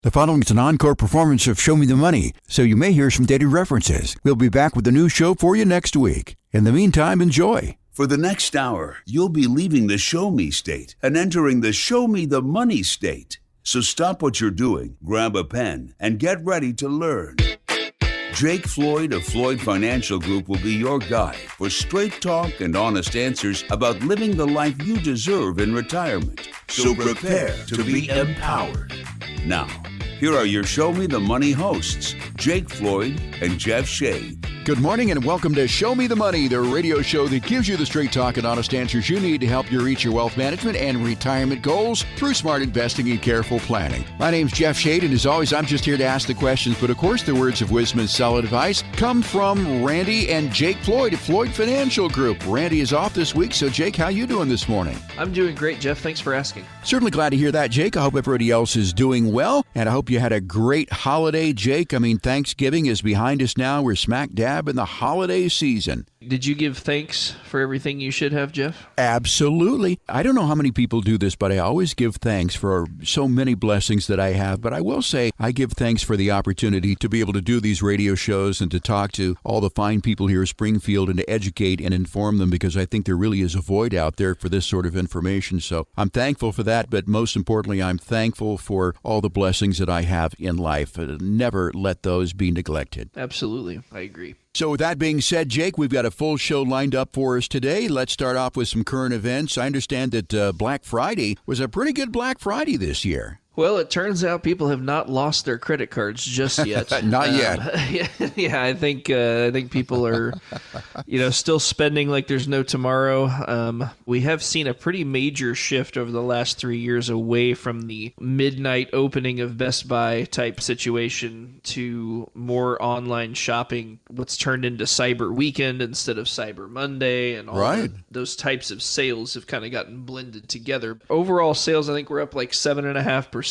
The following is an encore performance of Show Me the Money, so you may hear some dated references. We'll be back with a new show for you next week. In the meantime, enjoy. For the next hour, you'll be leaving the Show Me state and entering the Show Me the Money state. So stop what you're doing, grab a pen, and get ready to learn. Jake Floyd of Floyd Financial Group will be your guide for straight talk and honest answers about living the life you deserve in retirement. So prepare to be empowered. Now, here are your Show Me the Money hosts, Jake Floyd and Jeff Shade. Good morning and welcome to Show Me the Money, the radio show that gives you the straight talk and honest answers you need to help you reach your wealth management and retirement goals through smart investing and careful planning. My name's Jeff Shade, and as always, I'm just here to ask the questions, but of course the words of wisdom and solid advice come from Randy and Jake Floyd of Floyd Financial Group. Randy is off this week, so Jake, how you doing this morning? I'm doing great, Jeff. Thanks for asking. Certainly glad to hear that, Jake. I hope everybody else is doing well, and I hope you had a great holiday, Jake. I mean, Thanksgiving is behind us now. We're smack dab in the holiday season. Did you give thanks for everything you should have, Jeff? Absolutely. I don't know how many people do this, but I always give thanks for so many blessings that I have. But I will say I give thanks for the opportunity to be able to do these radio shows and to talk to all the fine people here at Springfield and to educate and inform them, because I think there really is a void out there for this sort of information. So I'm thankful for that, but most importantly, I'm thankful for all the blessings that I have in life. Never let those be neglected. Absolutely. I agree. So with that being said, Jake, we've got a full show lined up for us today. Let's start off with some current events. I understand that Black Friday was a pretty good Black Friday this year. Well, it turns out people have not lost their credit cards just yet. Not yet. Yeah, I think people are, still spending like there's no tomorrow. We have seen a pretty major shift over the last 3 years away from the midnight opening of Best Buy type situation to more online shopping. What's turned into Cyber Weekend instead of Cyber Monday, and all those types of sales have kind of gotten blended together. Overall sales, I think we're up like 7.5%.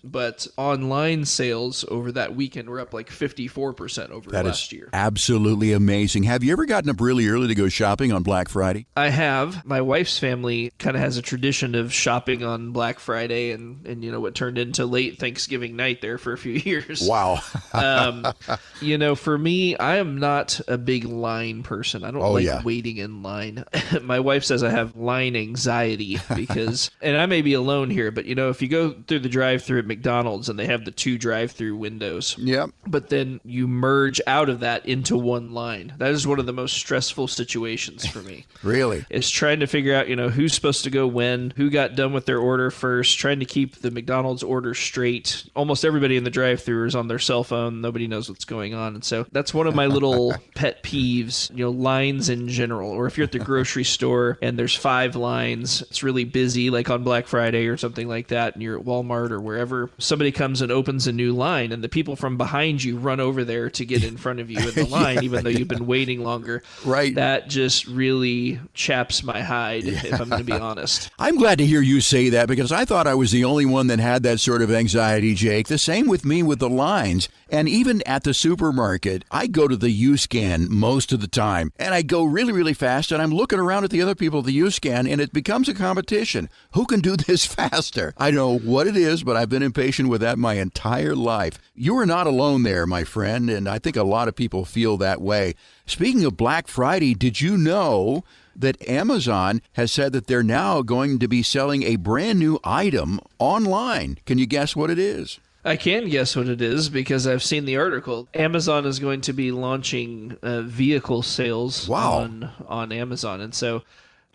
But online sales over that weekend were up like 54% over last year. Absolutely amazing. Have you ever gotten up really early to go shopping on Black Friday? I have. My wife's family kind of has a tradition of shopping on Black Friday and what turned into late Thanksgiving night there for a few years. Wow. For me, I am not a big line person. I don't waiting in line. My wife says I have line anxiety because, and I may be alone here, but if you go through the drive-through at McDonald's and they have the 2 drive-through windows. Yep. But then you merge out of that into one line. That is one of the most stressful situations for me. Really? It's trying to figure out, who's supposed to go when, who got done with their order first, trying to keep the McDonald's order straight. Almost everybody in the drive-through is on their cell phone. Nobody knows what's going on. And so that's one of my little pet peeves, lines in general. Or if you're at the grocery store and there's 5 lines, it's really busy, like on Black Friday or something like that, and you're at Walmart or wherever, somebody comes and opens a new line and the people from behind you run over there to get in front of you in the line, even though you've been waiting longer. Right. That just really chaps my hide, if I'm going to be honest. I'm glad to hear you say that, because I thought I was the only one that had that sort of anxiety, Jake. The same with me with the lines. And even at the supermarket, I go to the U-Scan most of the time. And I go really, really fast, and I'm looking around at the other people at the U-Scan, and it becomes a competition. Who can do this faster? I know what it is, but I've been impatient with that my entire life. You are not alone there, my friend, and I think a lot of people feel that way. Speaking of Black Friday, did you know that Amazon has said that they're now going to be selling a brand new item online? Can you guess what it is? I can guess what it is because I've seen the article. Amazon is going to be launching vehicle sales on Amazon. And so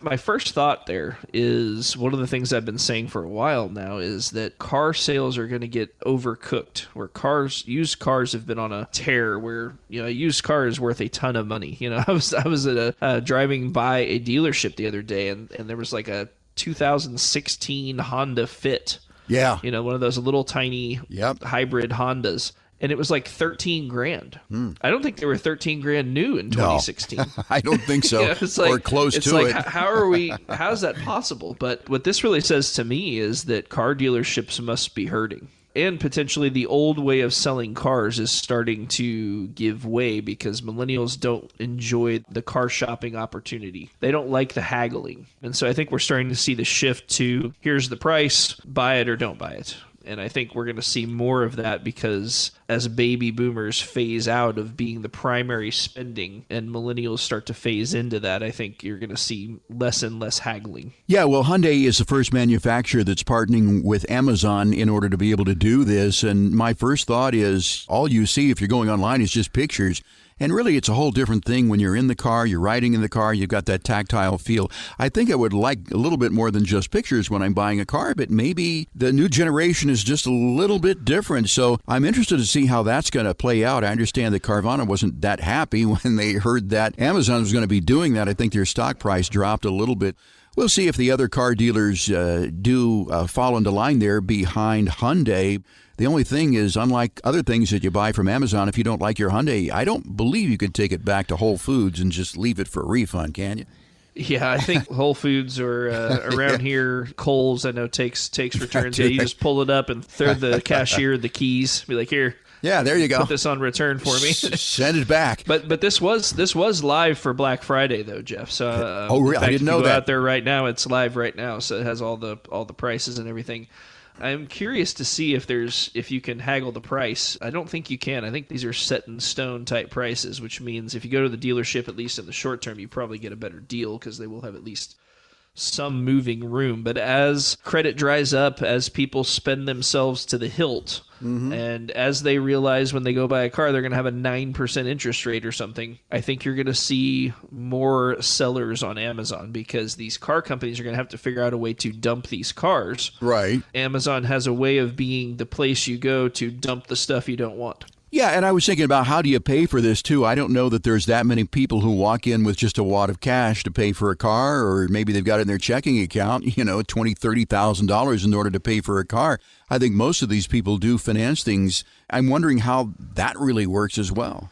my first thought there is, one of the things I've been saying for a while now is that car sales are going to get overcooked, where used cars have been on a tear where, a used car is worth a ton of money. I was at driving by a dealership the other day and there was like a 2016 Honda Fit. Yeah. One of those little tiny hybrid Hondas. And it was like $13,000. I don't think they were $13,000 new in 2016. No, I don't think so. Or close to it. How's that possible? But what this really says to me is that car dealerships must be hurting. And potentially the old way of selling cars is starting to give way because millennials don't enjoy the car shopping opportunity. They don't like the haggling. And so I think we're starting to see the shift to, here's the price, buy it or don't buy it. And I think we're going to see more of that because as baby boomers phase out of being the primary spending and millennials start to phase into that, I think you're going to see less and less haggling. Yeah, well, Hyundai is the first manufacturer that's partnering with Amazon in order to be able to do this. And my first thought is all you see if you're going online is just pictures. And really, it's a whole different thing when you're in the car, you're riding in the car, you've got that tactile feel. I think I would like a little bit more than just pictures when I'm buying a car, but maybe the new generation is just a little bit different. So I'm interested to see how that's going to play out. I understand that Carvana wasn't that happy when they heard that Amazon was going to be doing that. I think their stock price dropped a little bit. We'll see if the other car dealers do fall into line there behind Hyundai. The only thing is, unlike other things that you buy from Amazon, if you don't like your Hyundai, I don't believe you can take it back to Whole Foods and just leave it for a refund, can you? Yeah, I think Whole Foods or around here, Kohl's, I know takes returns. Yeah, you just pull it up and throw the cashier the keys. Be like, here. Yeah, there you go. Put this on return for me. Send it back. But this was live for Black Friday though, Jeff. So oh, really? I didn't know that. Out there right now, it's live right now, so it has all the prices and everything. I'm curious to see if you can haggle the price. I don't think you can. I think these are set in stone type prices, which means if you go to the dealership, at least in the short term, you probably get a better deal because they will have at least some moving room. But as credit dries up, as people spend themselves to the hilt, and as they realize when they go buy a car, they're going to have a 9% interest rate or something, I think you're going to see more sellers on Amazon because these car companies are going to have to figure out a way to dump these cars. Right. Amazon has a way of being the place you go to dump the stuff you don't want. Yeah, and I was thinking about how do you pay for this, too. I don't know that there's that many people who walk in with just a wad of cash to pay for a car, or maybe they've got it in their checking account, $20,000, $30,000 in order to pay for a car. I think most of these people do finance things. I'm wondering how that really works as well.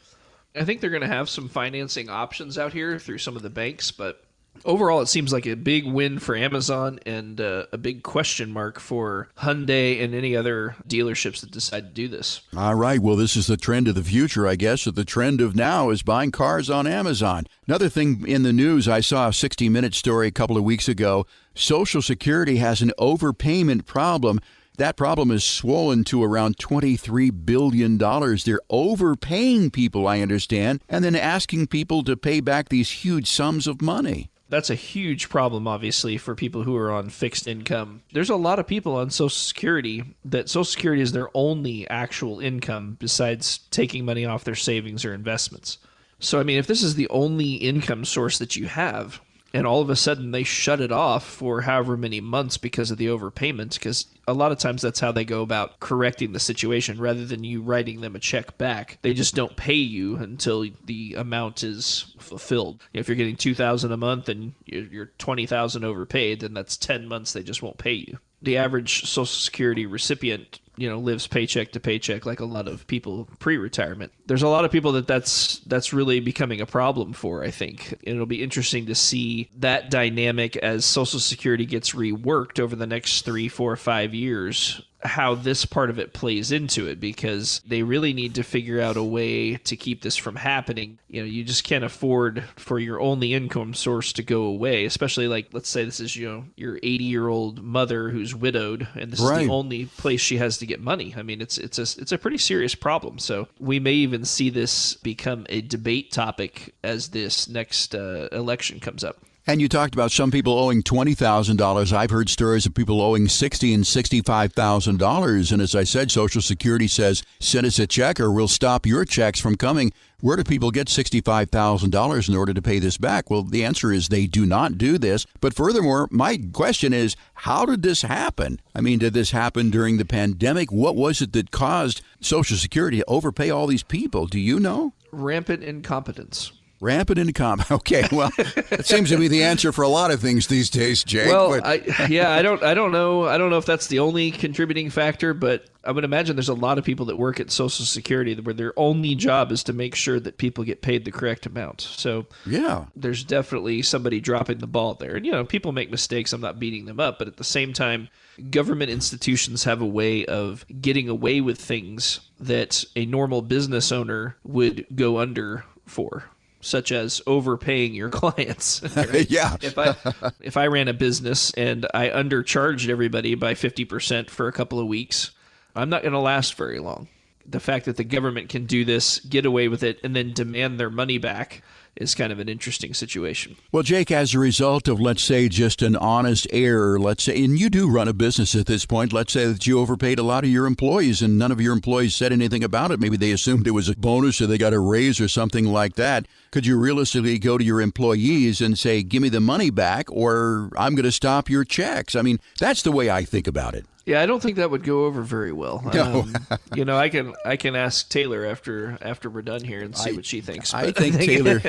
I think they're going to have some financing options out here through some of the banks, but overall, it seems like a big win for Amazon and a big question mark for Hyundai and any other dealerships that decide to do this. All right. Well, this is the trend of the future, I guess. The trend of now is buying cars on Amazon. Another thing in the news, I saw a 60-minute story a couple of weeks ago. Social Security has an overpayment problem. That problem is swollen to around $23 billion. They're overpaying people, I understand, and then asking people to pay back these huge sums of money. That's a huge problem, obviously, for people who are on fixed income. There's a lot of people on Social Security that Social Security is their only actual income besides taking money off their savings or investments. So, I mean, if this is the only income source that you have, and all of a sudden they shut it off for however many months because of the overpayment, because a lot of times that's how they go about correcting the situation. Rather than you writing them a check back, they just don't pay you until the amount is fulfilled. If you're getting $2,000 a month and you're $20,000 overpaid, then that's 10 months they just won't pay you. The average Social Security recipient lives paycheck to paycheck like a lot of people pre-retirement. There's a lot of people that's really becoming a problem for, I think. And it'll be interesting to see that dynamic as Social Security gets reworked over the next 3, 4, 5 years, how this part of it plays into it, because they really need to figure out a way to keep this from happening. You just can't afford for your only income source to go away, especially like, let's say this is, your 80-year-old mother who's widowed, and this is the only place she has to get money. I mean, it's a pretty serious problem. So we may even see this become a debate topic as this next election comes up. And you talked about some people owing $20,000. I've heard stories of people owing $60,000 and $65,000. And as I said, Social Security says, send us a check or we'll stop your checks from coming. Where do people get $65,000 in order to pay this back? Well, the answer is they do not do this. But furthermore, my question is, how did this happen? I mean, did this happen during the pandemic? What was it that caused Social Security to overpay all these people? Do you know? Rampant incompetence. Rampant income. Okay, well, that seems to be the answer for a lot of things these days, Jake. Well, I don't know. I don't know if that's the only contributing factor, but I would imagine there's a lot of people that work at Social Security where their only job is to make sure that people get paid the correct amount. So yeah, there's definitely somebody dropping the ball there. And, people make mistakes. I'm not beating them up, but at the same time, government institutions have a way of getting away with things that a normal business owner would go under for, such as overpaying your clients. Right? Yeah. If I ran a business and I undercharged everybody by 50% for a couple of weeks, I'm not going to last very long. The fact that the government can do this, get away with it, and then demand their money back is kind of an interesting situation. Well, Jake, as a result of, let's say, just an honest error, let's say, and you do run a business at this point, let's say that you overpaid a lot of your employees and none of your employees said anything about it. Maybe they assumed it was a bonus or they got a raise or something like that. Could you realistically go to your employees and say, give me the money back or I'm going to stop your checks? I mean, that's the way I think about it. Yeah, I don't think that would go over very well. No. I can ask Taylor after we're done here and see what she thinks. I think Taylor.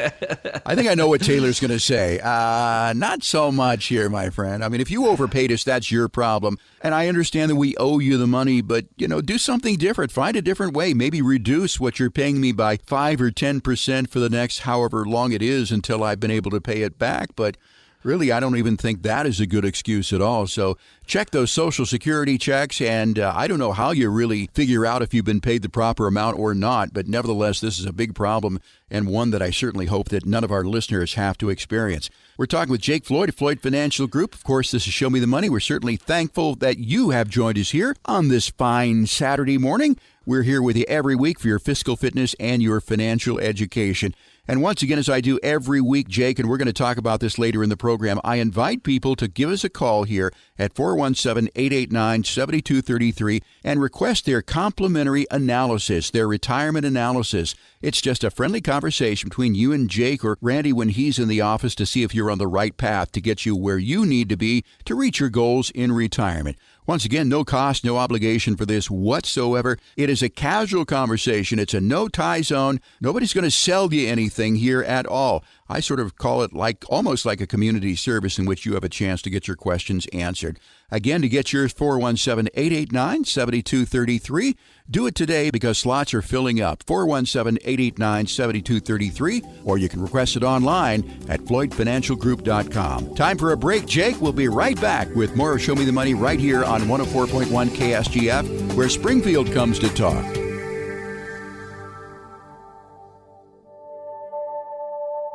I think I know what Taylor's going to say. Not so much here, my friend. I mean, if you overpaid us, that's your problem. And I understand that we owe you the money, but do something different. Find a different way. Maybe reduce what you're paying me by 5 or 10% for the next however long it is until I've been able to pay it back. But really, I don't even think that is a good excuse at all. So check those Social Security checks, and I don't know how you really figure out if you've been paid the proper amount or not, but nevertheless, this is a big problem and one that I certainly hope that none of our listeners have to experience. We're talking with Jake Floyd of Floyd Financial Group. Of course, this is Show Me the Money. We're certainly thankful that you have joined us here on this fine Saturday morning. We're here with you every week for your fiscal fitness and your financial education. And once again, as I do every week, Jake, and we're going to talk about this later in the program, I invite people to give us a call here at 417-889-7233 and request their complimentary analysis, their retirement analysis. It's just a friendly conversation between you and Jake or Randy when he's in the office to see if you're on the right path to get you where you need to be to reach your goals in retirement. Once again, no cost, no obligation for this whatsoever. It is a casual conversation. It's a no-tie zone. Nobody's going to sell you anything here at all. I sort of call it almost like a community service in which you have a chance to get your questions answered. Again, to get yours, 417-889-7233. Do it today because slots are filling up. 417-889-7233, or you can request it online at floydfinancialgroup.com. Time for a break, Jake. We'll be right back with more Show Me the Money right here on 104.1 KSGF, where Springfield comes to talk.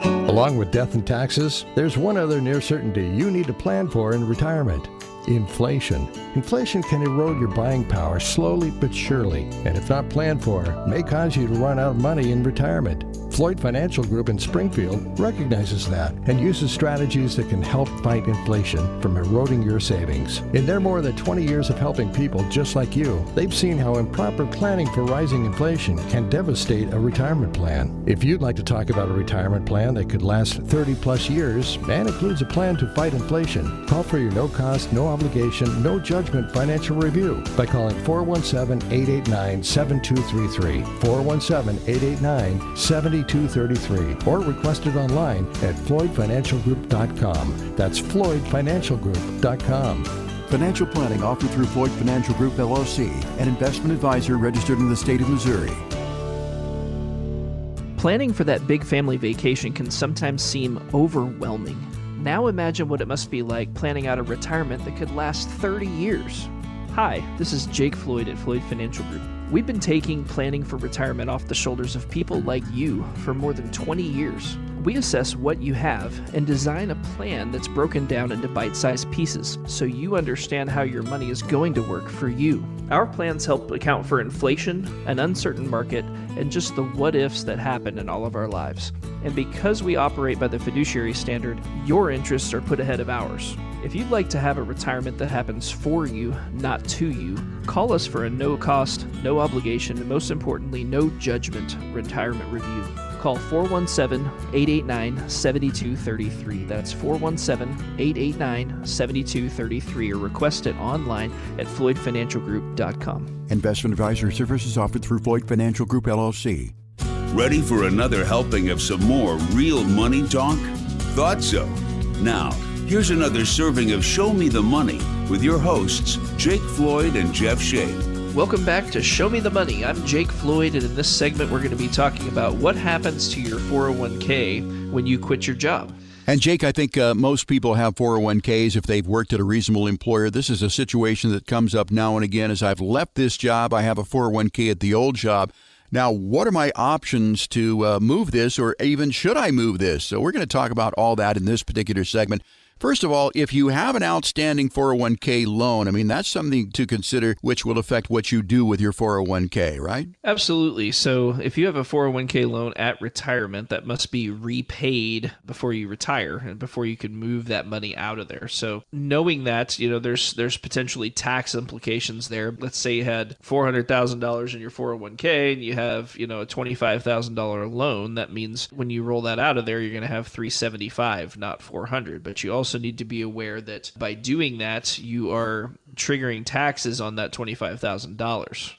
Along with death and taxes, there's one other near certainty you need to plan for in retirement. Inflation. Inflation can erode your buying power slowly but surely, and if not planned for, may cause you to run out of money in retirement. Floyd Financial Group in Springfield recognizes that and uses strategies that can help fight inflation from eroding your savings. In their more than 20 years of helping people just like you, they've seen how improper planning for rising inflation can devastate a retirement plan. If you'd like to talk about a retirement plan that could last 30 plus years and includes a plan to fight inflation, call for your no-cost, no obligation, no judgment financial review by calling 417-889-7233, 417-889-7233, or request it online at floydfinancialgroup.com. That's floydfinancialgroup.com. Financial planning offered through Floyd Financial Group, LLC, an investment advisor registered in the state of Missouri. Planning for that big family vacation can sometimes seem overwhelming. Now imagine what it must be like planning out a retirement that could last 30 years. Hi, this is Jake Floyd at Floyd Financial Group. We've been taking planning for retirement off the shoulders of people like you for more than 20 years. We assess what you have and design a plan that's broken down into bite-sized pieces so you understand how your money is going to work for you. Our plans help account for inflation, an uncertain market, and just the what-ifs that happen in all of our lives. And because we operate by the fiduciary standard, your interests are put ahead of ours. If you'd like to have a retirement that happens for you, not to you, call us for a no-cost, no obligation, and most importantly, no judgment retirement review. Call 417-889-7233. That's 417-889-7233, or request it online at floydfinancialgroup.com. Investment advisory services offered through Floyd Financial Group, LLC. Ready for another helping of some more real money talk? Thought so. Now, here's another serving of Show Me the Money with your hosts, Jake Floyd and Jeff Shea. Welcome back to Show Me the Money. I'm Jake Floyd, and in this segment, we're going to be talking about what happens to your 401k when you quit your job. And Jake, I think most people have 401ks if they've worked at a reasonable employer. This is a situation that comes up now and again. As I've left this job, I have a 401k at the old job. Now, what are my options to move this, or even should I move this? So we're going to talk about all that in this particular segment. First of all, if you have an outstanding 401k loan, I mean, that's something to consider which will affect what you do with your 401k, right? Absolutely. So if you have a 401k loan at retirement, that must be repaid before you retire and before you can move that money out of there. So knowing that, there's potentially tax implications there. Let's say you had $400,000 in your 401k and you have, a $25,000 loan. That means when you roll that out of there, you're going to have $375, not $400. But you also need to be aware that by doing that, you are triggering taxes on that $25,000.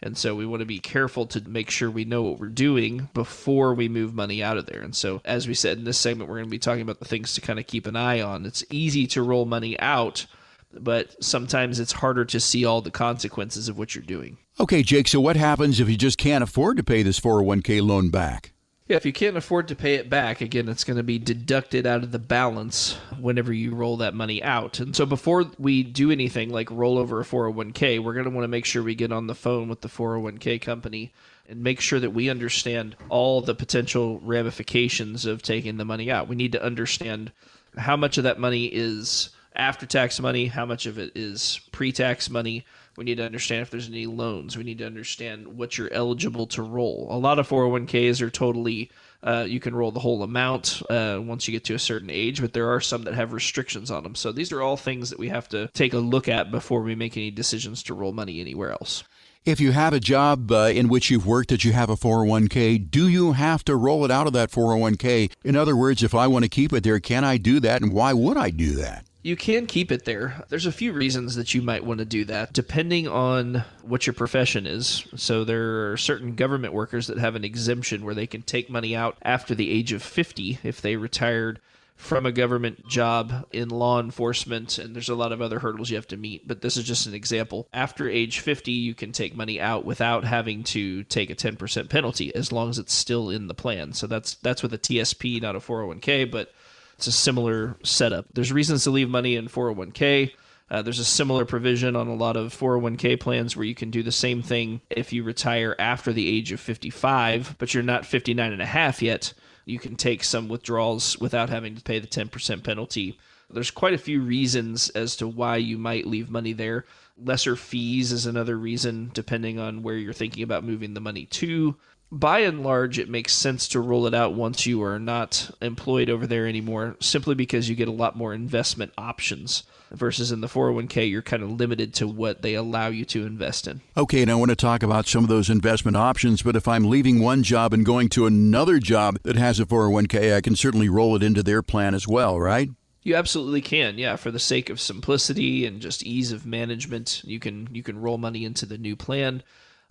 And so we want to be careful to make sure we know what we're doing before we move money out of there. And so, as we said in this segment, we're going to be talking about the things to kind of keep an eye on. It's easy to roll money out, but sometimes it's harder to see all the consequences of what you're doing. Okay, Jake, so what happens if you just can't afford to pay this 401k loan back? Yeah, if you can't afford to pay it back, again, it's going to be deducted out of the balance whenever you roll that money out. And so before we do anything like roll over a 401k, we're going to want to make sure we get on the phone with the 401k company and make sure that we understand all the potential ramifications of taking the money out. We need to understand how much of that money is after-tax money, how much of it is pre-tax money. We need to understand if there's any loans. We need to understand what you're eligible to roll. A lot of 401ks are totally, you can roll the whole amount once you get to a certain age, but there are some that have restrictions on them. So these are all things that we have to take a look at before we make any decisions to roll money anywhere else. If you have a job in which you've worked that you have a 401k, do you have to roll it out of that 401k? In other words, if I want to keep it there, can I do that, and why would I do that? You can keep it there. There's a few reasons that you might want to do that, depending on what your profession is. So there are certain government workers that have an exemption where they can take money out after the age of 50 if they retired from a government job in law enforcement, and there's a lot of other hurdles you have to meet, but this is just an example. After age 50, you can take money out without having to take a 10% penalty, as long as it's still in the plan. So that's with a TSP, not a 401k, but it's a similar setup. There's reasons to leave money in 401k. There's a similar provision on a lot of 401k plans where you can do the same thing if you retire after the age of 55, but you're not 59 and a half yet. You can take some withdrawals without having to pay the 10% penalty. There's quite a few reasons as to why you might leave money there. Lesser fees is another reason, depending on where you're thinking about moving the money to. By and large, it makes sense to roll it out once you are not employed over there anymore, simply because you get a lot more investment options versus in the 401k, you're kind of limited to what they allow you to invest in. Okay, and I want to talk about some of those investment options, but if I'm leaving one job and going to another job that has a 401k, I can certainly roll it into their plan as well, right? You absolutely can, yeah. For the sake of simplicity and just ease of management, you can roll money into the new plan.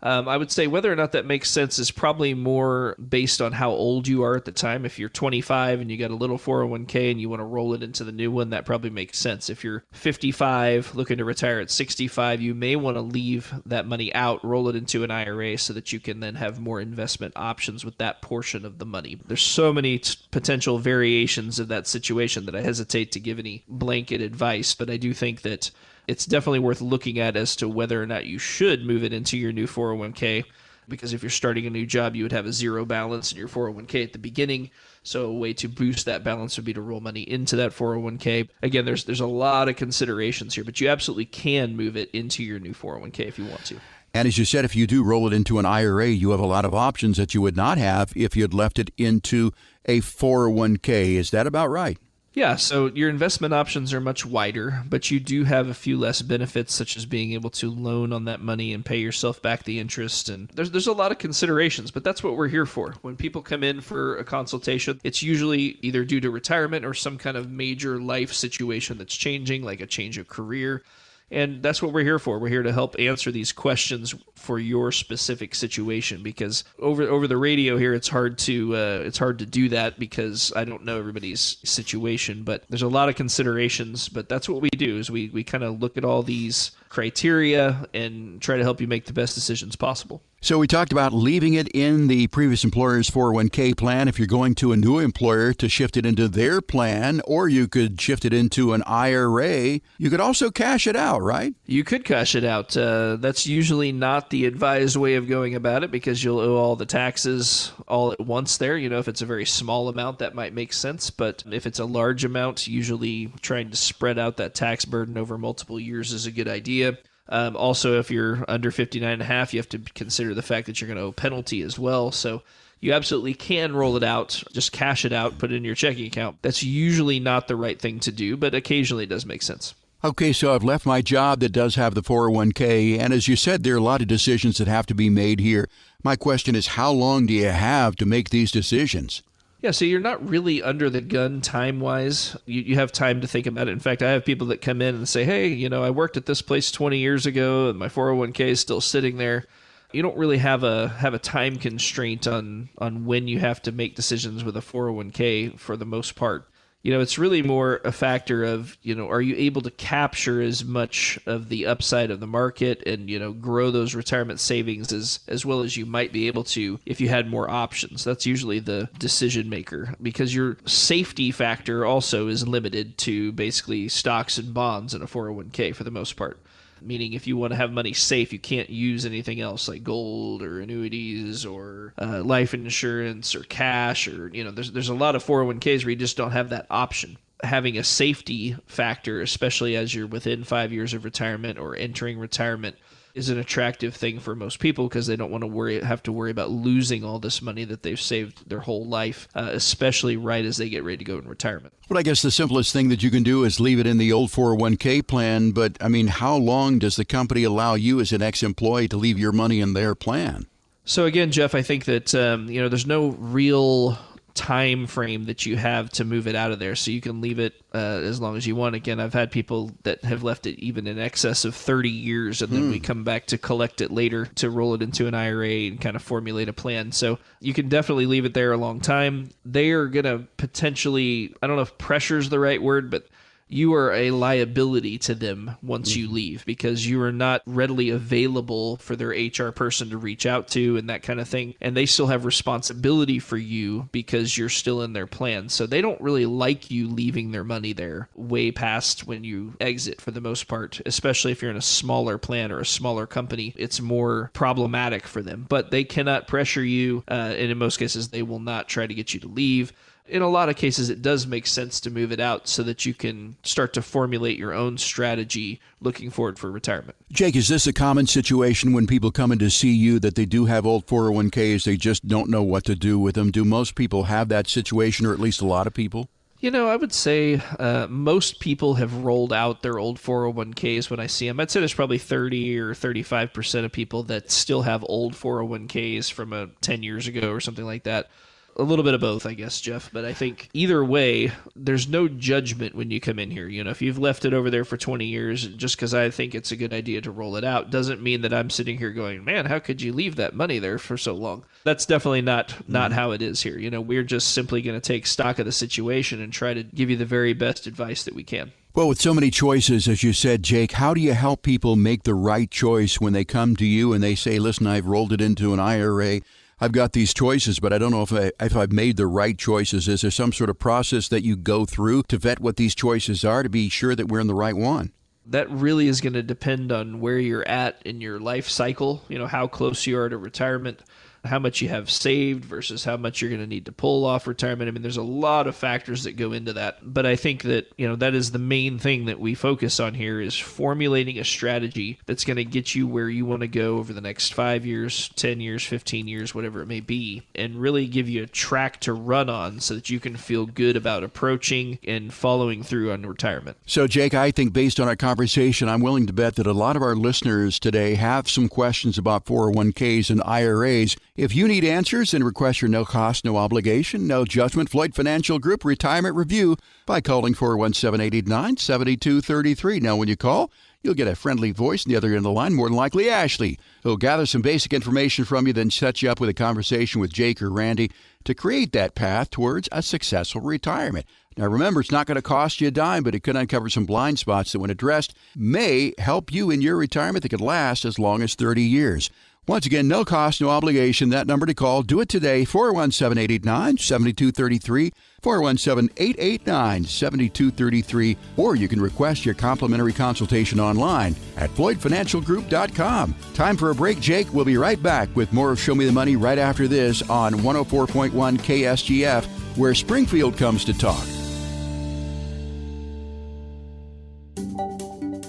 I would say whether or not that makes sense is probably more based on how old you are at the time. If you're 25 and you got a little 401k and you want to roll it into the new one, that probably makes sense. If you're 55, looking to retire at 65, you may want to leave that money out, roll it into an IRA so that you can then have more investment options with that portion of the money. There's so many potential variations of that situation that I hesitate to give any blanket advice, but I do think that it's definitely worth looking at as to whether or not you should move it into your new 401k, because if you're starting a new job, you would have a zero balance in your 401k at the beginning. So a way to boost that balance would be to roll money into that 401k. Again, there's a lot of considerations here, but you absolutely can move it into your new 401k if you want to. And as you said, if you do roll it into an IRA, you have a lot of options that you would not have if you had left it into a 401k. Is that about right? Yeah, so your investment options are much wider, but you do have a few less benefits, such as being able to loan on that money and pay yourself back the interest. And there's a lot of considerations, but that's what we're here for. When people come in for a consultation, it's usually either due to retirement or some kind of major life situation that's changing, like a change of career. And that's what we're here for. We're here to help answer these questions for your specific situation, because over the radio here, it's hard to do that because I don't know everybody's situation. But there's a lot of considerations. But that's what we do is we kind of look at all these criteria and try to help you make the best decisions possible. So we talked about leaving it in the previous employer's 401k plan if you're going to a new employer to shift it into their plan, or you could shift it into an IRA. You could also cash it out, right? You could cash it out. That's usually not the advised way of going about it because you'll owe all the taxes all at once there. If it's a very small amount, that might make sense. But if it's a large amount, usually trying to spread out that tax burden over multiple years is a good idea. Also, if you're under 59 and a half, you have to consider the fact that you're going to owe penalty as well. So you absolutely can roll it out, just cash it out, put it in your checking account. That's usually not the right thing to do, but occasionally it does make sense. Okay, so I've left my job that does have the 401k, and as you said, there are a lot of decisions that have to be made here. My question is, how long do you have to make these decisions? Yeah, so you're not really under the gun time-wise. You have time to think about it. In fact, I have people that come in and say, hey, I worked at this place 20 years ago, and my 401k is still sitting there. You don't really have a time constraint on when you have to make decisions with a 401k for the most part. It's really more a factor of, are you able to capture as much of the upside of the market and, grow those retirement savings as well as you might be able to if you had more options. That's usually the decision maker because your safety factor also is limited to basically stocks and bonds in a 401k for the most part. Meaning if you want to have money safe, you can't use anything else like gold or annuities or life insurance or cash or, there's a lot of 401ks where you just don't have that option. Having a safety factor, especially as you're within 5 years of retirement or entering retirement, is an attractive thing for most people because they don't want to have to worry about losing all this money that they've saved their whole life, especially right as they get ready to go in retirement. Well, I guess the simplest thing that you can do is leave it in the old 401k plan, but how long does the company allow you as an ex-employee to leave your money in their plan? So again, Jeff, I think that there's no real time frame that you have to move it out of there, so you can leave it as long as you want. Again, I've had people that have left it even in excess of 30 years, and then we come back to collect it later to roll it into an IRA and kind of formulate a plan. So you can definitely leave it there a long time. They are going to potentially, I don't know if pressure is the right word, but you are a liability to them once you leave because you are not readily available for their HR person to reach out to and that kind of thing. And they still have responsibility for you because you're still in their plan. So they don't really like you leaving their money there way past when you exit for the most part, especially if you're in a smaller plan or a smaller company. It's more problematic for them, but they cannot pressure you. And in most cases, they will not try to get you to leave. In a lot of cases, it does make sense to move it out so that you can start to formulate your own strategy looking forward for retirement. Jake, is this a common situation when people come in to see you that they do have old 401ks, they just don't know what to do with them? Do most people have that situation, or at least a lot of people? I would say most people have rolled out their old 401ks when I see them. I'd say there's probably 30 or 35% of people that still have old 401ks from 10 years ago or something like that. A little bit of both, I guess, Jeff. But I think either way, there's no judgment when you come in here. If you've left it over there for 20 years, just because I think it's a good idea to roll it out, doesn't mean that I'm sitting here going, man, how could you leave that money there for so long? That's definitely not how it is here. We're just simply going to take stock of the situation and try to give you the very best advice that we can. Well, with so many choices, as you said, Jake, how do you help people make the right choice when they come to you and they say, listen, I've rolled it into an IRA, I've got these choices, but I don't know if I've made the right choices. Is there some sort of process that you go through to vet what these choices are to be sure that we're in the right one? That really is going to depend on where you're at in your life cycle, how close you are to retirement, how much you have saved versus how much you're going to need to pull off retirement. There's a lot of factors that go into that. But I think that, that is the main thing that we focus on here is formulating a strategy that's going to get you where you want to go over the next 5 years, 10 years, 15 years, whatever it may be, and really give you a track to run on so that you can feel good about approaching and following through on retirement. So, Jake, I think based on our conversation, I'm willing to bet that a lot of our listeners today have some questions about 401ks and IRAs. If you need answers, then request your no cost, no obligation, no judgment Floyd Financial Group Retirement Review by calling 417-889-7233. Now, when you call, you'll get a friendly voice on the other end of the line, more than likely Ashley, who'll gather some basic information from you, then set you up with a conversation with Jake or Randy to create that path towards a successful retirement. Now, remember, it's not going to cost you a dime, but it could uncover some blind spots that, when addressed, may help you in your retirement that could last as long as 30 years. Once again, no cost, no obligation. That number to call. Do it today, 417-889-7233, 417-889-7233, or you can request your complimentary consultation online at floydfinancialgroup.com. Time for a break, Jake. We'll be right back with more of Show Me the Money right after this on 104.1 KSGF, where Springfield comes to talk.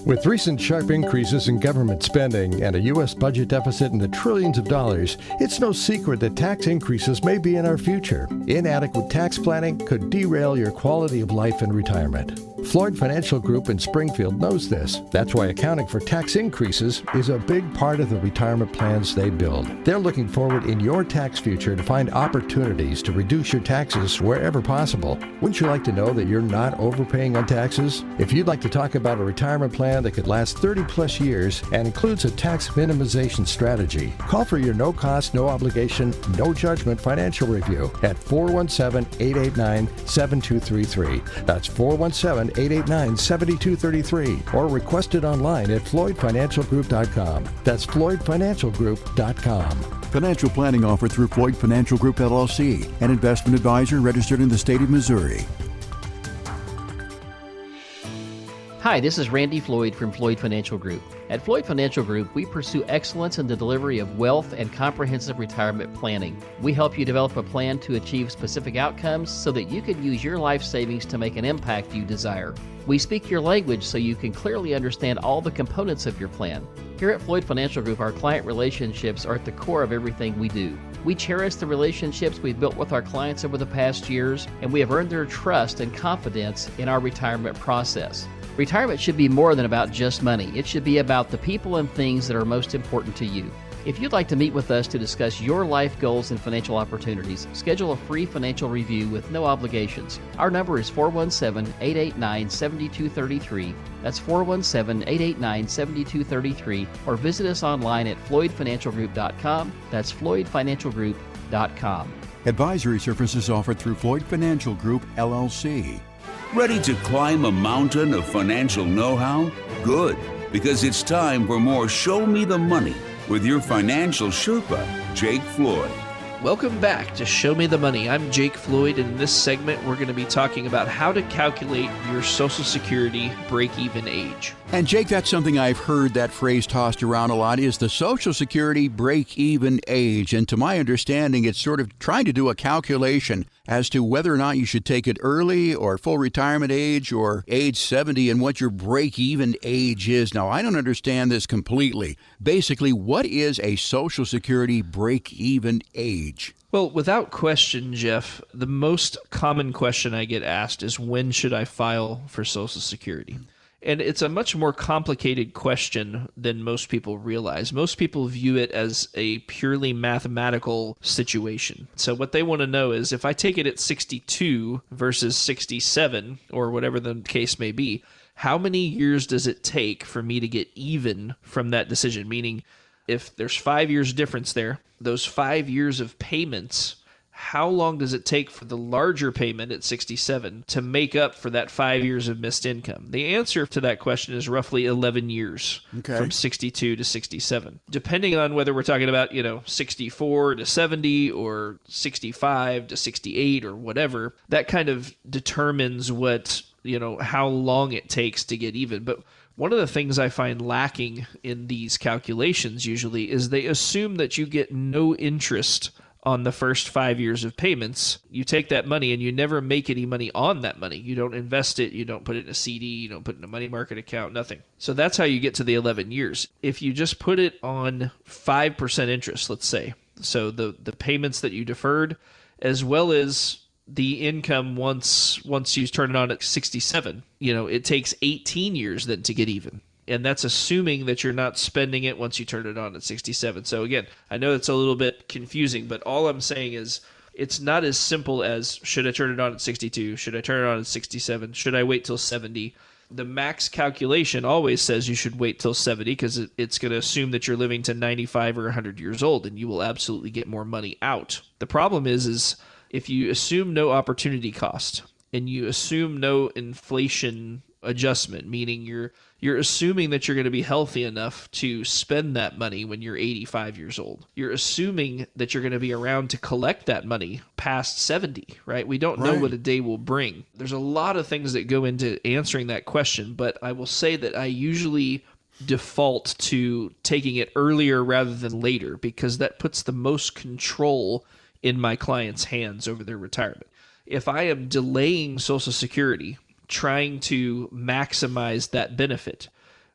With recent sharp increases in government spending and a U.S. budget deficit in the trillions of dollars, it's no secret that tax increases may be in our future. Inadequate tax planning could derail your quality of life in retirement. Floyd Financial Group in Springfield knows this. That's why accounting for tax increases is a big part of the retirement plans they build. They're looking forward in your tax future to find opportunities to reduce your taxes wherever possible. Wouldn't you like to know that you're not overpaying on taxes? If you'd like to talk about a retirement plan that could last 30 plus years and includes a tax minimization strategy, call for your no-cost, no-obligation, no-judgment financial review at 417-889-7233. That's 417-889-7233, or request it online at floydfinancialgroup.com. That's floydfinancialgroup.com. Financial planning offered through Floyd Financial Group, LLC, an investment advisor registered in the state of Missouri. Hi, this is Randy Floyd from Floyd Financial Group. At Floyd Financial Group, we pursue excellence in the delivery of wealth and comprehensive retirement planning. We help you develop a plan to achieve specific outcomes so that you can use your life savings to make an impact you desire. We speak your language so you can clearly understand all the components of your plan. Here at Floyd Financial Group, our client relationships are at the core of everything we do. We cherish the relationships we've built with our clients over the past years, and we have earned their trust and confidence in our retirement process. Retirement should be more than about just money. It should be about the people and things that are most important to you. If you'd like to meet with us to discuss your life goals and financial opportunities, schedule a free financial review with no obligations. Our number is 417-889-7233. That's 417-889-7233, or visit us online at floydfinancialgroup.com. That's floydfinancialgroup.com. Advisory services offered through Floyd Financial Group, LLC. Ready to climb a mountain of financial know-how? Good, because it's time for more Show Me the Money with your financial Sherpa, Jake Floyd. Welcome back to Show Me the Money. I'm Jake Floyd, and in this segment, we're going to be talking about how to calculate your Social Security break-even age. And Jake, that's something I've heard that phrase tossed around a lot, is the Social Security break-even age. And to my understanding, it's sort of trying to do a calculation as to whether or not you should take it early or full retirement age or age 70 and what your break-even age is. Now, I don't understand this completely. Basically, what is a Social Security break-even age? Well, without question, Jeff, the most common question I get asked is, when should I file for Social Security? And it's a much more complicated question than most people realize. Most people view it as a purely mathematical situation. So what they want to know is, if I take it at 62 versus 67, or whatever the case may be, how many years does it take for me to get even from that decision? Meaning, if there's 5 years difference there, those 5 years of payments, how long does it take for the larger payment at 67 to make up for that 5 years of missed income? The answer to that question is roughly 11 years from 62 to 67. Depending on whether we're talking about, 64 to 70 or 65 to 68 or whatever, that kind of determines what, how long it takes to get even. But one of the things I find lacking in these calculations usually is they assume that you get no interest on the first 5 years of payments. You take that money and you never make any money on that money. You don't invest it, you don't put it in a CD, you don't put it in a money market account, nothing. So that's how you get to the 11 years. If you just put it on 5% interest, let's say, so the payments that you deferred, as well as the income once you turn it on at 67, it takes 18 years then to get even. And that's assuming that you're not spending it once you turn it on at 67. So again, I know it's a little bit confusing, but all I'm saying is it's not as simple as, should I turn it on at 62? Should I turn it on at 67? Should I wait till 70? The max calculation always says you should wait till 70 because it's going to assume that you're living to 95 or 100 years old, and you will absolutely get more money out. The problem is if you assume no opportunity cost and you assume no inflation adjustment, meaning you're assuming that you're going to be healthy enough to spend that money when you're 85 years old. You're assuming that you're going to be around to collect that money past 70, right? We don't know what a day will bring. There's a lot of things that go into answering that question, but I will say that I usually default to taking it earlier rather than later because that puts the most control in my client's hands over their retirement. If I am delaying Social Security, trying to maximize that benefit,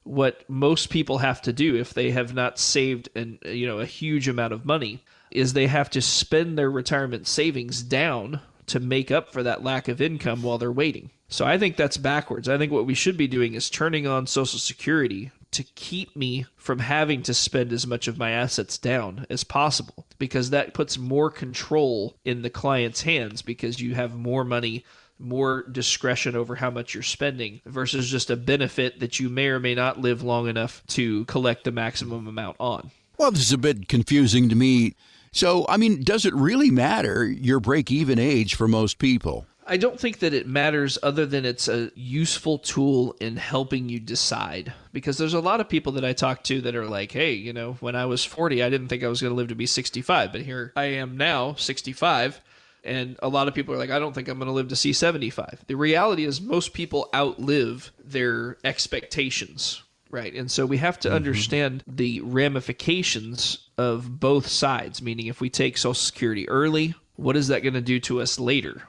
what most people have to do if they have not saved a huge amount of money is they have to spend their retirement savings down to make up for that lack of income while they're waiting. So I think that's backwards. I think what we should be doing is turning on Social Security to keep me from having to spend as much of my assets down as possible, because that puts more control in the client's hands because you have more money, more discretion over how much you're spending versus just a benefit that you may or may not live long enough to collect the maximum amount on. Well, this is a bit confusing to me. So, I mean, does it really matter your break-even age for most people? I don't think that it matters other than it's a useful tool in helping you decide. Because there's a lot of people that I talk to that are like, hey, when I was 40, I didn't think I was going to live to be 65. But here I am now, 65. And a lot of people are like, I don't think I'm going to live to see 75. The reality is most people outlive their expectations, right? And so we have to understand the ramifications of both sides, meaning if we take Social Security early, what is that going to do to us later?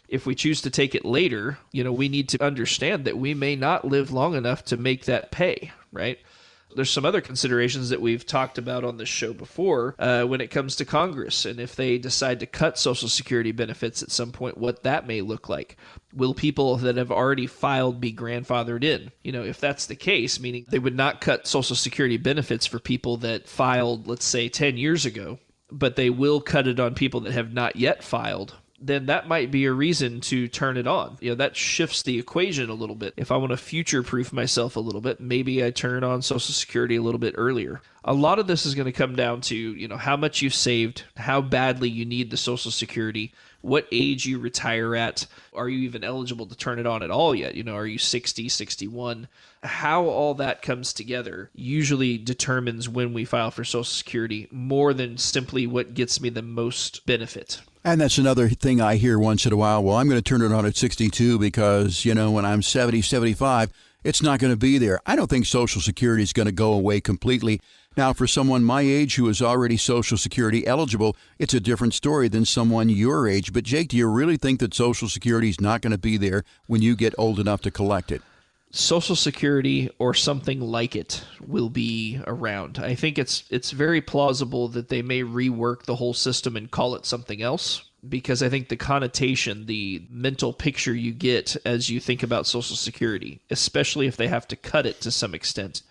If we choose to take it later, we need to understand that we may not live long enough to make that pay, right? There's some other considerations that we've talked about on this show before when it comes to Congress, and if they decide to cut Social Security benefits at some point, what that may look like. Will people that have already filed be grandfathered in? If that's the case, meaning they would not cut Social Security benefits for people that filed, let's say, 10 years ago, but they will cut it on people that have not yet filed, then that might be a reason to turn it on. That shifts the equation a little bit. If I want to future-proof myself a little bit, maybe I turn on Social Security a little bit earlier. A lot of this is going to come down to, how much you've saved, how badly you need the Social Security, what age you retire at, are you even eligible to turn it on at all yet? Are you 60, 61? How all that comes together usually determines when we file for Social Security more than simply what gets me the most benefit. And that's another thing I hear once in a while. Well, I'm going to turn it on at 62 because, when I'm 70, 75, it's not going to be there. I don't think Social Security is going to go away completely. Now, for someone my age who is already Social Security eligible, it's a different story than someone your age. But, Jake, do you really think that Social Security is not going to be there when you get old enough to collect it? Social Security or something like it will be around. I think it's very plausible that they may rework the whole system and call it something else, because I think the connotation, the mental picture you get as you think about Social Security, especially if they have to cut it to some extent,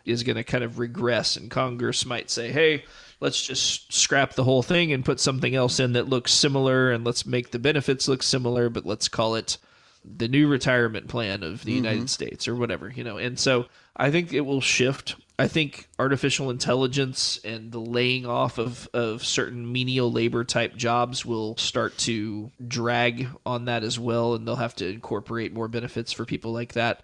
is going to kind of regress, and Congress might say, hey, let's just scrap the whole thing and put something else in that looks similar, and let's make the benefits look similar, but let's call it the new retirement plan of the United States or whatever, And so I think it will shift. I think artificial intelligence and the laying off of certain menial labor type jobs will start to drag on that as well, and they'll have to incorporate more benefits for people like that.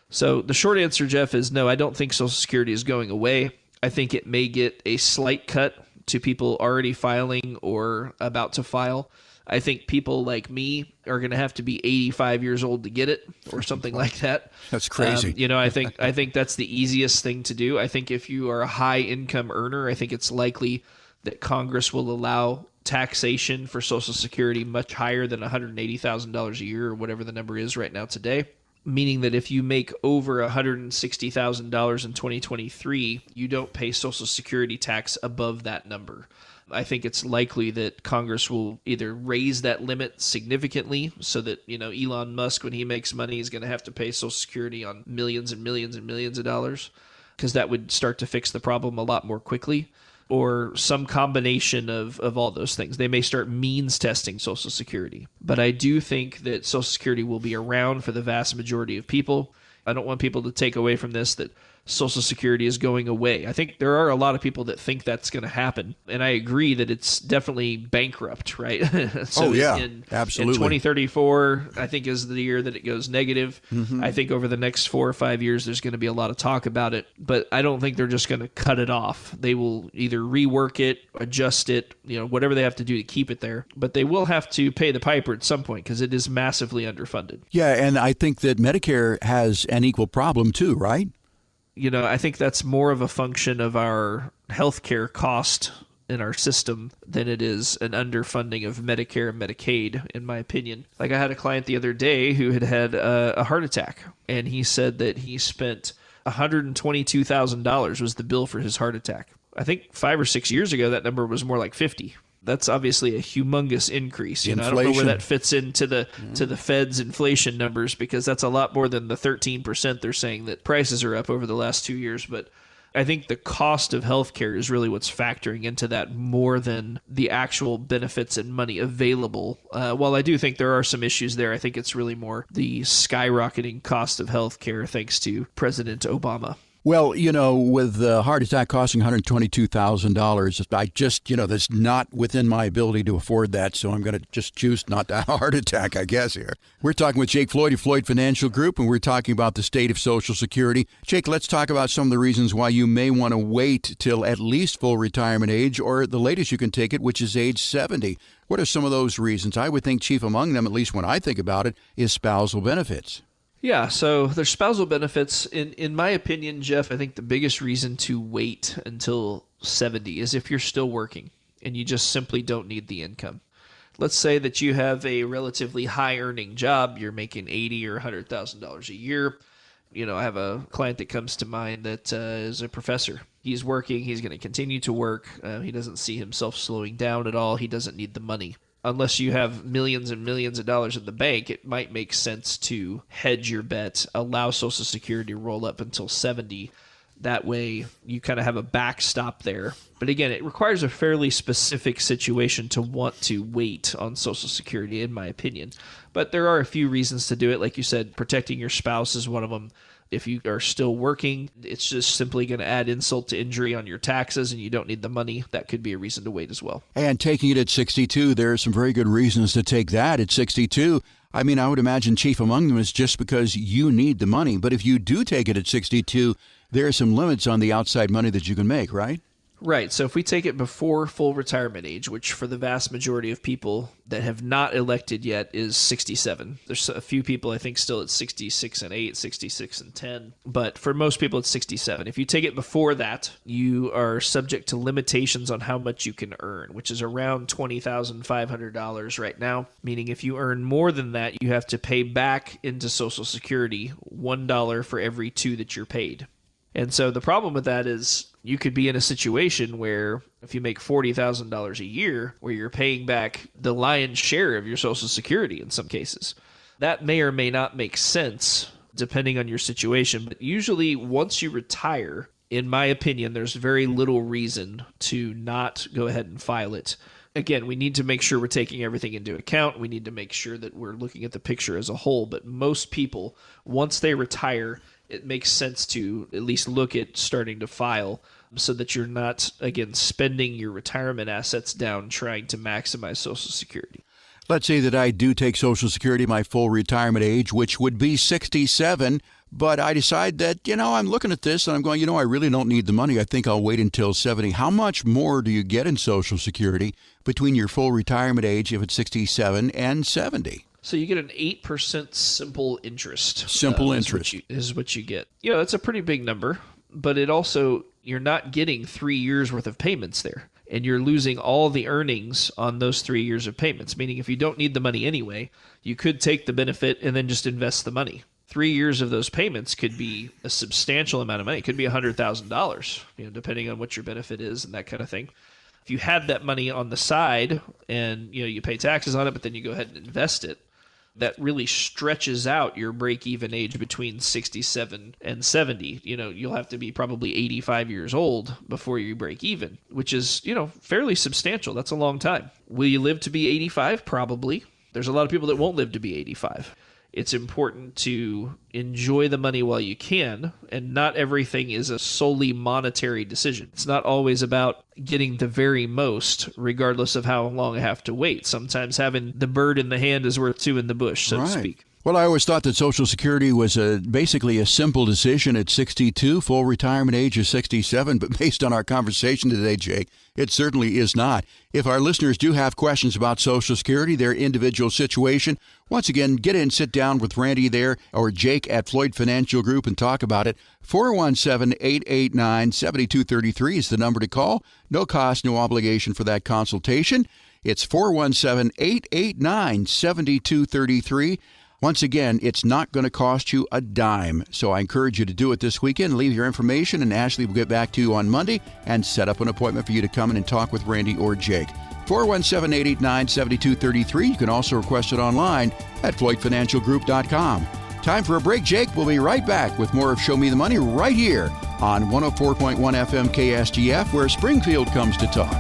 So the short answer, Jeff, is no, I don't think Social Security is going away. I think it may get a slight cut to people already filing or about to file. I think people like me are going to have to be 85 years old to get it or something like that. That's crazy. I think that's the easiest thing to do. I think if you are a high income earner, I think it's likely that Congress will allow taxation for Social Security much higher than $180,000 a year or whatever the number is right now today. Meaning that if you make over $160,000 in 2023, you don't pay Social Security tax above that number. I think it's likely that Congress will either raise that limit significantly so that, Elon Musk, when he makes money, is going to have to pay Social Security on millions and millions and millions of dollars, because that would start to fix the problem a lot more quickly, or some combination of all those things. They may start means testing Social Security. But I do think that Social Security will be around for the vast majority of people. I don't want people to take away from this that Social Security is going away. I think there are a lot of people that think that's going to happen. And I agree that it's definitely bankrupt, right? Absolutely. In 2034, I think is the year that it goes negative. I think over the next 4 or 5 years, there's going to be a lot of talk about it. But I don't think they're just going to cut it off. They will either rework it, adjust it, whatever they have to do to keep it there. But they will have to pay the piper at some point because it is massively underfunded. Yeah, and I think that Medicare has an equal problem too, right? I think that's more of a function of our healthcare cost in our system than it is an underfunding of Medicare and Medicaid, in my opinion. Like I had a client the other day who had a heart attack, and he said that he spent $122,000 was the bill for his heart attack. I think 5 or 6 years ago, that number was more like 50. That's obviously a humongous increase. I don't know where that fits into the Fed's inflation numbers, because that's a lot more than the 13% they're saying that prices are up over the last 2 years. But I think the cost of healthcare is really what's factoring into that more than the actual benefits and money available. While I do think there are some issues there, I think it's really more the skyrocketing cost of healthcare thanks to President Obama. Well, with the heart attack costing $122,000, I just, that's not within my ability to afford that. So I'm going to just choose not to have a heart attack, I guess, here. We're talking with Jake Floyd of Floyd Financial Group, and we're talking about the state of Social Security. Jake, let's talk about some of the reasons why you may want to wait till at least full retirement age, or the latest you can take it, which is age 70. What are some of those reasons? I would think chief among them, at least when I think about it, is spousal benefits. Yeah, so there's spousal benefits. In my opinion, Jeff, I think the biggest reason to wait until 70 is if you're still working and you just simply don't need the income. Let's say that you have a relatively high-earning job. You're making $80,000 or $100,000 a year. I have a client that comes to mind that is a professor. He's working. He's going to continue to work. He doesn't see himself slowing down at all. He doesn't need the money. Unless you have millions and millions of dollars in the bank, it might make sense to hedge your bet, allow Social Security to roll up until 70. That way you kind of have a backstop there. But again, it requires a fairly specific situation to want to wait on Social Security, in my opinion. But there are a few reasons to do it. Like you said, protecting your spouse is one of them. If you are still working, it's just simply going to add insult to injury on your taxes and you don't need the money. That could be a reason to wait as well. And taking it at 62, there are some very good reasons to take that at 62. I mean, I would imagine chief among them is just because you need the money. But if you do take it at 62, there are some limits on the outside money that you can make, right? Right. So if we take it before full retirement age, which for the vast majority of people that have not elected yet is 67. There's a few people, I think, still at 66 and 8, 66 and 10. But for most people, it's 67. If you take it before that, you are subject to limitations on how much you can earn, which is around $20,500 right now. Meaning if you earn more than that, you have to pay back into Social Security $1 for every 2 that you're paid. And so the problem with that is you could be in a situation where if you make $40,000 a year, where you're paying back the lion's share of your Social Security in some cases. That may or may not make sense depending on your situation. But usually once you retire, in my opinion, there's very little reason to not go ahead and file it. Again, we need to make sure we're taking everything into account. We need to make sure that we're looking at the picture as a whole. But most people, once they retire, it makes sense to at least look at starting to file so that you're not, again, spending your retirement assets down trying to maximize Social Security. Let's say that I do take Social Security my full retirement age, which would be 67, but I decide that, I'm looking at this and I'm going, I really don't need the money. I think I'll wait until 70. How much more do you get in Social Security between your full retirement age, if it's 67, and 70? So you get an 8% simple interest. Simple interest. Is what you get. That's a pretty big number, but it also, you're not getting 3 years worth of payments there. And you're losing all the earnings on those 3 years of payments, meaning if you don't need the money anyway, you could take the benefit and then just invest the money. 3 years of those payments could be a substantial amount of money. It could be $100,000, depending on what your benefit is and that kind of thing. If you had that money on the side and, you pay taxes on it, but then you go ahead and invest it, that really stretches out your break-even age between 67 and 70. You'll have to be probably 85 years old before you break even, which is, fairly substantial. That's a long time. Will you live to be 85? Probably. There's a lot of people that won't live to be 85. It's important to enjoy the money while you can, and not everything is a solely monetary decision. It's not always about getting the very most, regardless of how long I have to wait. Sometimes having the bird in the hand is worth two in the bush, so to speak. Well, I always thought that Social Security was basically a simple decision at 62, full retirement age is 67, but based on our conversation today, Jake, it certainly is not. If our listeners do have questions about Social Security, their individual situation, once again, get in, sit down with Randy there or Jake at Floyd Financial Group and talk about it. 417-889-7233 is the number to call. No cost, no obligation for that consultation. It's 417-889-7233. Once again, it's not going to cost you a dime, so I encourage you to do it this weekend. Leave your information, and Ashley will get back to you on Monday and set up an appointment for you to come in and talk with Randy or Jake. 417-889-7233. You can also request it online at floydfinancialgroup.com. Time for a break, Jake. We'll be right back with more of Show Me the Money right here on 104.1 FM KSGF, where Springfield comes to talk.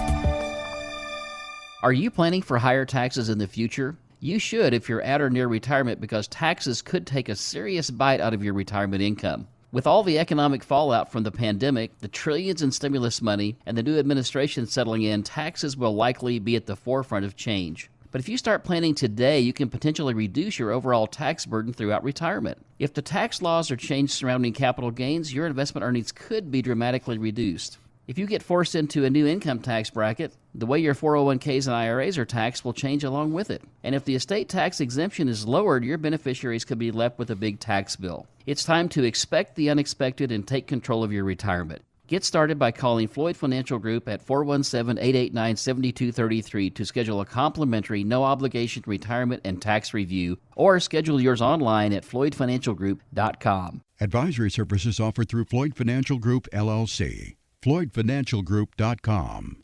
Are you planning for higher taxes in the future? You should if you're at or near retirement, because taxes could take a serious bite out of your retirement income. With all the economic fallout from the pandemic, the trillions in stimulus money, and the new administration settling in, taxes will likely be at the forefront of change. But if you start planning today, you can potentially reduce your overall tax burden throughout retirement. If the tax laws are changed surrounding capital gains, your investment earnings could be dramatically reduced. If you get forced into a new income tax bracket, the way your 401ks and IRAs are taxed will change along with it. And if the estate tax exemption is lowered, your beneficiaries could be left with a big tax bill. It's time to expect the unexpected and take control of your retirement. Get started by calling Floyd Financial Group at 417-889-7233 to schedule a complimentary, no-obligation retirement and tax review, or schedule yours online at floydfinancialgroup.com. Advisory services offered through Floyd Financial Group, LLC. floydfinancialgroup.com.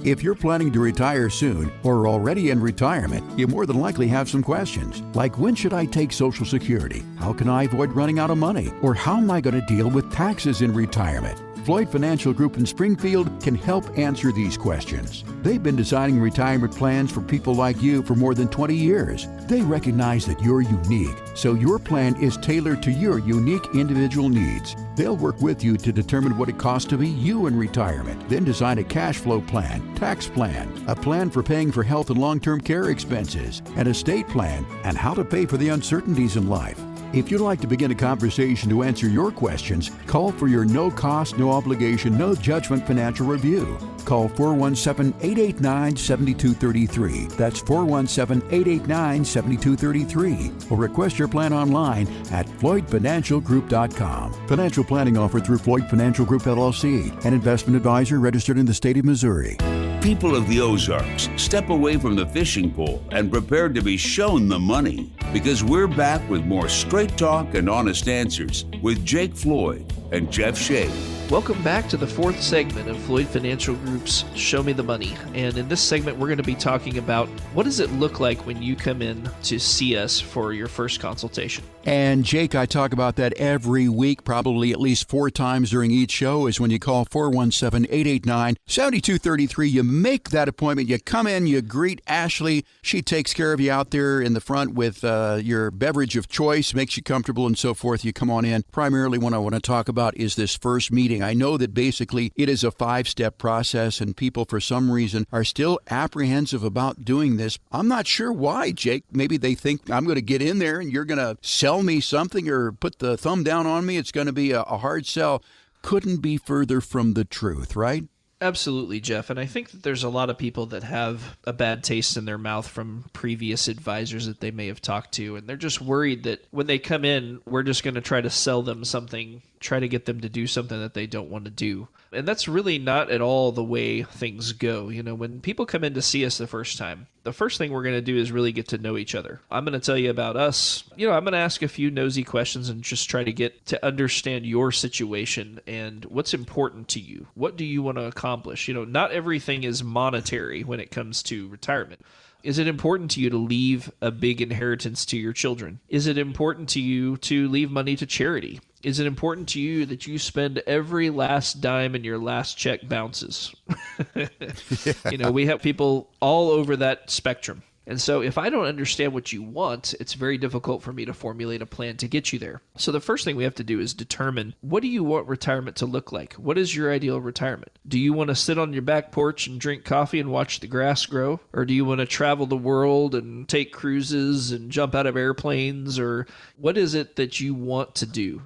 If you're planning to retire soon or are already in retirement, you more than likely have some questions, like when should I take Social Security? How can I avoid running out of money? Or how am I going to deal with taxes in retirement? Floyd Financial Group in Springfield can help answer these questions. They've been designing retirement plans for people like you for more than 20 years. They recognize that you're unique, so your plan is tailored to your unique individual needs. They'll work with you to determine what it costs to be you in retirement, then design a cash flow plan, tax plan, a plan for paying for health and long-term care expenses, an estate plan, and how to pay for the uncertainties in life. If you'd like to begin a conversation to answer your questions, call for your no-cost, no-obligation, no-judgment financial review. Call 417-889-7233. That's 417-889-7233. Or request your plan online at floydfinancialgroup.com. Financial planning offered through Floyd Financial Group, LLC, an investment advisor registered in the state of Missouri. People of the Ozarks, step away from the fishing pole and prepare to be shown the money, because we're back with more straight talk and honest answers with Jake Floyd and Jeff Shea. Welcome back to the fourth segment of Floyd Financial Group's Show Me the Money. And in this segment, we're going to be talking about what does it look like when you come in to see us for your first consultation. And Jake, I talk about that every week, probably at least 4 times during each show, is when you call 417-889-7233. You make that appointment. You come in, you greet Ashley. She takes care of you out there in the front with your beverage of choice, makes you comfortable and so forth. You come on in. Primarily what I want to talk about is this first meeting. I know that basically it is a 5-step process, and people for some reason are still apprehensive about doing this. I'm not sure why, Jake. Maybe they think I'm going to get in there and you're going to sell me something or put the thumb down on me. It's going to be a hard sell. Couldn't be further from the truth, right? Absolutely, Jeff. And I think that there's a lot of people that have a bad taste in their mouth from previous advisors that they may have talked to. And they're just worried that when they come in, we're just going to try to sell them something, try to get them to do something that they don't want to do. And that's really not at all the way things go. You know, when people come in to see us the first time, the first thing we're going to do is really get to know each other. I'm going to tell you about us. You know, I'm going to ask a few nosy questions and just try to get to understand your situation and what's important to you. What do you want to accomplish? You know, not everything is monetary when it comes to retirement. Is it important to you to leave a big inheritance to your children? Is it important to you to leave money to charity? Is it important to you that you spend every last dime and your last check bounces? You know, we have people all over that spectrum. And so if I don't understand what you want, it's very difficult for me to formulate a plan to get you there. So the first thing we have to do is determine, what do you want retirement to look like? What is your ideal retirement? Do you want to sit on your back porch and drink coffee and watch the grass grow? Or do you want to travel the world and take cruises and jump out of airplanes? Or what is it that you want to do?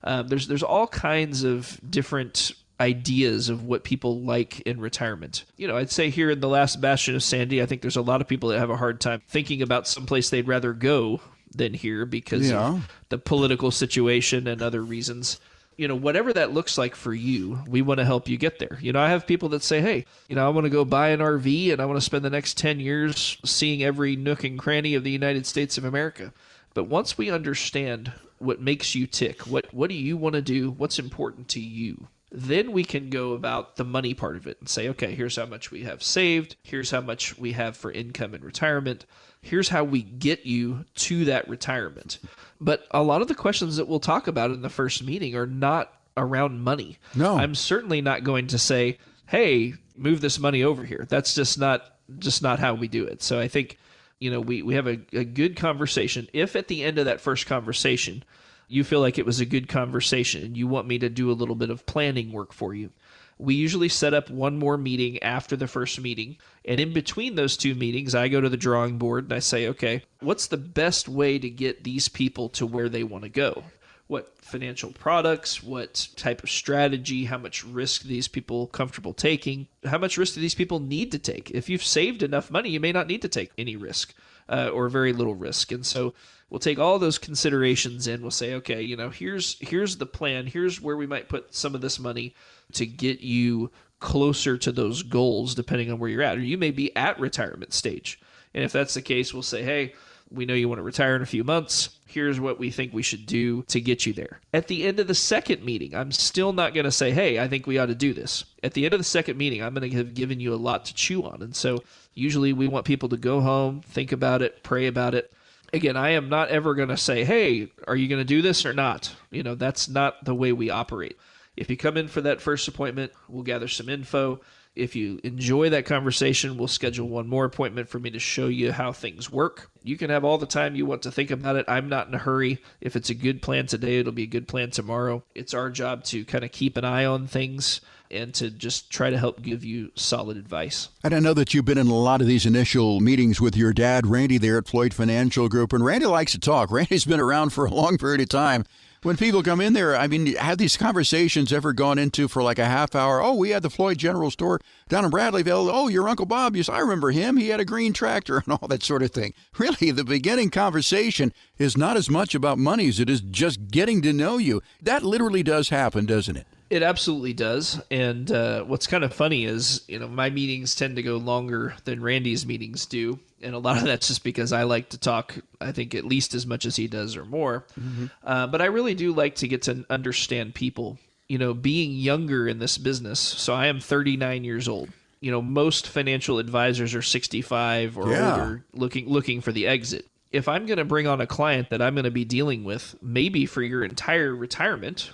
There's all kinds of different ideas of what people like in retirement. I'd say here in the last bastion of Sandy, I think there's a lot of people that have a hard time thinking about someplace they'd rather go than here because of the political situation and other reasons. Whatever that looks like for you, we want to help you get there. I have people that say, hey, I want to go buy an RV and I want to spend the next 10 years seeing every nook and cranny of the United States of America. But once we understand what makes you tick, what do you want to do, what's important to you, then we can go about the money part of it and say, okay, here's how much we have saved. Here's how much we have for income and retirement. Here's how we get you to that retirement. But a lot of the questions that we'll talk about in the first meeting are not around money. No. I'm certainly not going to say, hey, move this money over here. That's just not how we do it. So I think, we have a good conversation. If at the end of that first conversation, you feel like it was a good conversation and you want me to do a little bit of planning work for you, we usually set up one more meeting after the first meeting. And in between those two meetings, I go to the drawing board and I say, okay, what's the best way to get these people to where they want to go? What financial products, what type of strategy, how much risk these people comfortable taking, how much risk do these people need to take? If you've saved enough money, you may not need to take any risk or very little risk. And so we'll take all those considerations in. We'll say, okay, here's the plan. Here's where we might put some of this money to get you closer to those goals, depending on where you're at. Or you may be at retirement stage. And if that's the case, we'll say, hey, we know you want to retire in a few months. Here's what we think we should do to get you there. At the end of the second meeting, I'm still not going to say, hey, I think we ought to do this. At the end of the second meeting, I'm going to have given you a lot to chew on. And so usually we want people to go home, think about it, pray about it. Again, I am not ever going to say, hey, are you going to do this or not? That's not the way we operate. If you come in for that first appointment, we'll gather some info. If you enjoy that conversation, we'll schedule one more appointment for me to show you how things work. You can have all the time you want to think about it. I'm not in a hurry. If it's a good plan today, it'll be a good plan tomorrow. It's our job to kind of keep an eye on things and to just try to help give you solid advice. And I know that you've been in a lot of these initial meetings with your dad, Randy, there at Floyd Financial Group. And Randy likes to talk. Randy's been around for a long period of time. When people come in there, have these conversations ever gone into for like a half hour? Oh, we had the Floyd General Store down in Bradleyville. Oh, your Uncle Bob, yes, I remember him. He had a green tractor and all that sort of thing. Really, the beginning conversation is not as much about money as it is just getting to know you. That literally does happen, doesn't it? It absolutely does. And what's kind of funny is, my meetings tend to go longer than Randy's meetings do. And a lot of that's just because I like to talk, I think, at least as much as he does or more. Mm-hmm. But I really do like to get to understand people, being younger in this business. So I am 39 years old. Most financial advisors are 65 or older looking for the exit. If I'm going to bring on a client that I'm going to be dealing with, maybe for your entire retirement,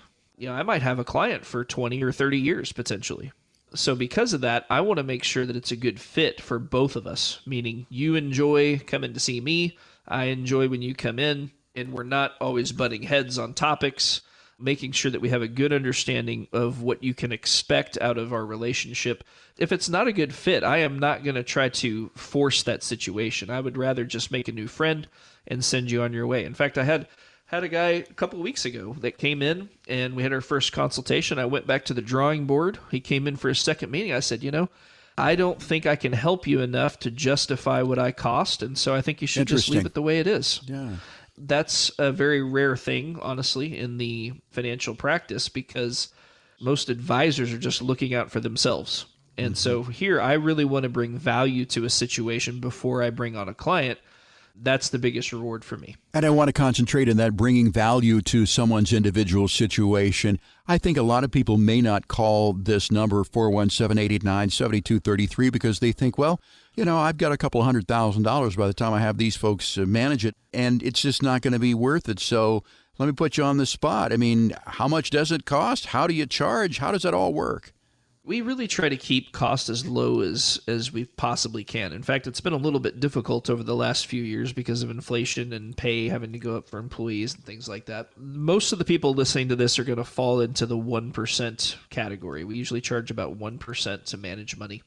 I might have a client for 20 or 30 years potentially. So because of that, I want to make sure that it's a good fit for both of us, meaning you enjoy coming to see me, I enjoy when you come in, and we're not always butting heads on topics, making sure that we have a good understanding of what you can expect out of our relationship. If it's not a good fit, I am not going to try to force that situation. I would rather just make a new friend and send you on your way. In fact, I had a guy a couple of weeks ago that came in and we had our first consultation. I went back to the drawing board. He came in for his second meeting. I said, I don't think I can help you enough to justify what I cost. And so I think you should just leave it the way it is. Yeah. That's a very rare thing, honestly, in the financial practice because most advisors are just looking out for themselves. And so here I really want to bring value to a situation before I bring on a client. That's the biggest reward for me. And I want to concentrate on that, bringing value to someone's individual situation. I think a lot of people may not call this number 417-889-7233 because they think, well, I've got a couple $100,000 by the time I have these folks manage it, and it's just not going to be worth it. So let me put you on the spot. How much does it cost? How do you charge? How does that all work? We really try to keep costs as low as we possibly can. In fact, it's been a little bit difficult over the last few years because of inflation and pay having to go up for employees and things like that. Most of the people listening to this are going to fall into the 1% category. We usually charge about 1% to manage money.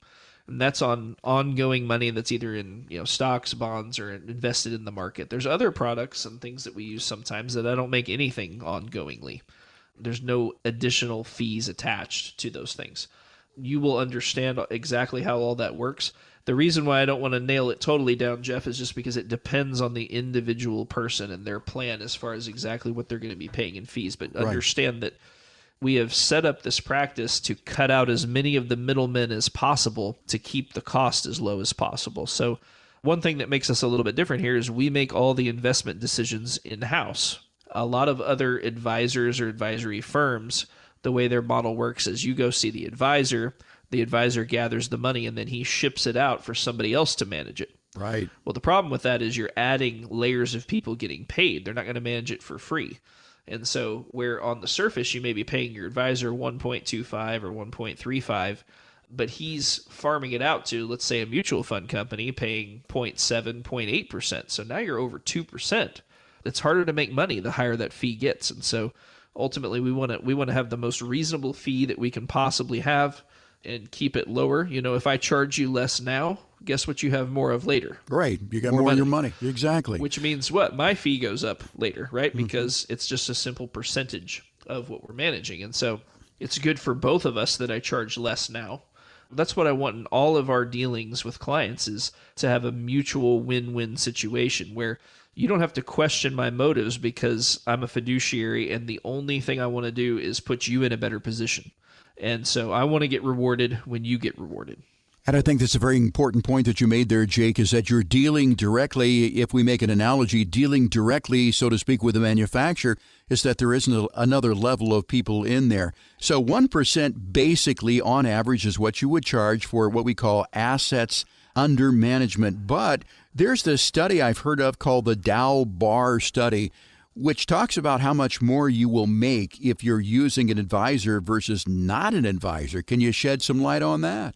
And that's on ongoing money that's either in stocks, bonds, or invested in the market. There's other products and things that we use sometimes that I don't make anything ongoingly. There's no additional fees attached to those things. You will understand exactly how all that works. The reason why I don't want to nail it totally down, Jeff, is just because it depends on the individual person and their plan as far as exactly what they're going to be paying in fees. But understand that we have set up this practice to cut out as many of the middlemen as possible to keep the cost as low as possible. So one thing that makes us a little bit different here is we make all the investment decisions in-house. A lot of other advisors or advisory firms, the way their model works is you go see the advisor gathers the money, and then he ships it out for somebody else to manage it. Right. Well, the problem with that is you're adding layers of people getting paid. They're not going to manage it for free. And so where on the surface you may be paying your advisor 1.25 or 1.35, but he's farming it out to, let's say, a mutual fund company paying 0.7, 0.8%. So now you're over 2%. It's harder to make money the higher that fee gets. And so ultimately, we want to have the most reasonable fee that we can possibly have and keep it lower. If I charge you less now, guess what you have more of later? Right. You got more of your money. Exactly. Which means what? My fee goes up later, right? Because it's just a simple percentage of what we're managing. And so it's good for both of us that I charge less now. That's what I want in all of our dealings with clients, is to have a mutual win-win situation where you don't have to question my motives because I'm a fiduciary and the only thing I want to do is put you in a better position. And so I want to get rewarded when you get rewarded. And I think that's a very important point that you made there, Jake, is that you're dealing directly, if we make an analogy, dealing directly, so to speak, with the manufacturer, is that there isn't another level of people in there. So 1% basically on average is what you would charge for what we call assets under management. But there's this study I've heard of called the Dow Bar study, which talks about how much more you will make if you're using an advisor versus not an advisor. Can you shed some light on that?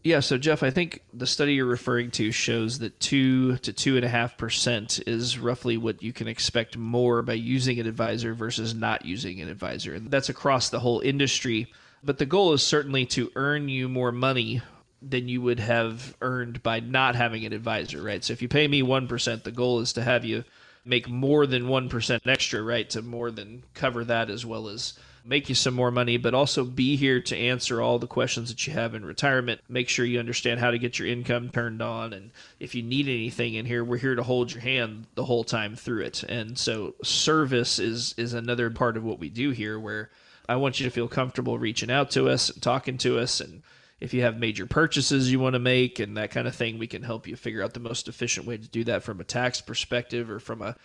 Yeah, so Jeff, I think the study you're referring to shows that 2 to 2.5% is roughly what you can expect more by using an advisor versus not using an advisor. And that's across the whole industry. But the goal is certainly to earn you more money than you would have earned by not having an advisor, right? So if you pay me 1%, the goal is to have you make more than 1% extra, right? To more than cover that, as well as make you some more money, but also be here to answer all the questions that you have in retirement. Make sure you understand how to get your income turned on. And if you need anything in here, we're here to hold your hand the whole time through it. And so service is another part of what we do here, where I want you to feel comfortable reaching out to us and talking to us. And if you have major purchases you want to make and that kind of thing, we can help you figure out the most efficient way to do that from a tax perspective or from a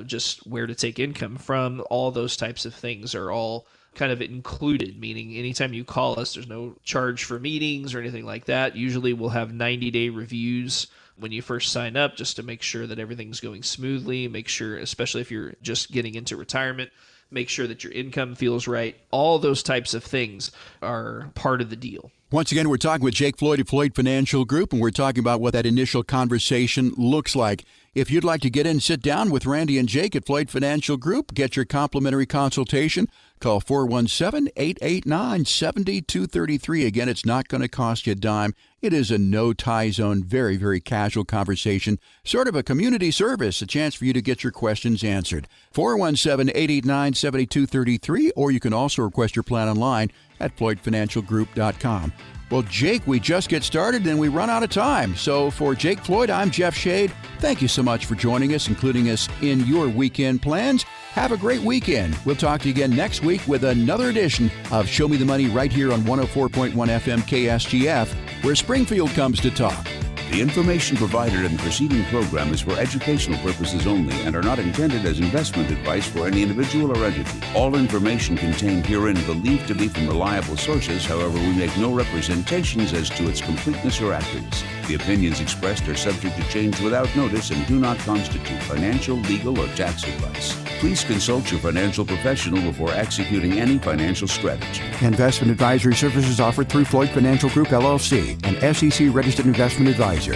just where to take income from. All those types of things are all kind of included, meaning anytime you call us, there's no charge for meetings or anything like that. Usually we'll have 90-day reviews when you first sign up, just to make sure that everything's going smoothly, make sure, especially if you're just getting into retirement, make sure that your income feels right. All those types of things are part of the deal. Once again, we're talking with Jake Floyd of Floyd Financial Group, and we're talking about what that initial conversation looks like. If you'd like to get in, sit down with Randy and Jake at Floyd Financial Group, get your complimentary consultation, call 417-889-7233. Again, it's not going to cost you a dime. It is a no-tie zone, very, very casual conversation, sort of a community service, a chance for you to get your questions answered. 417-889-7233, or you can also request your plan online at floydfinancialgroup.com. Well, Jake, we just get started and we run out of time. So for Jake Floyd, I'm Jeff Shade. Thank you so much for joining us, including us in your weekend plans. Have a great weekend. We'll talk to you again next week with another edition of Show Me the Money right here on 104.1 FM KSGF, where Springfield comes to talk. The information provided in the preceding program is for educational purposes only and are not intended as investment advice for any individual or entity. All information contained herein believed to be from reliable sources. However, we make no representations as to its completeness or accuracy. The opinions expressed are subject to change without notice and do not constitute financial, legal, or tax advice. Please consult your financial professional before executing any financial strategy. Investment advisory services offered through Floyd Financial Group, LLC, an SEC-registered investment advisor.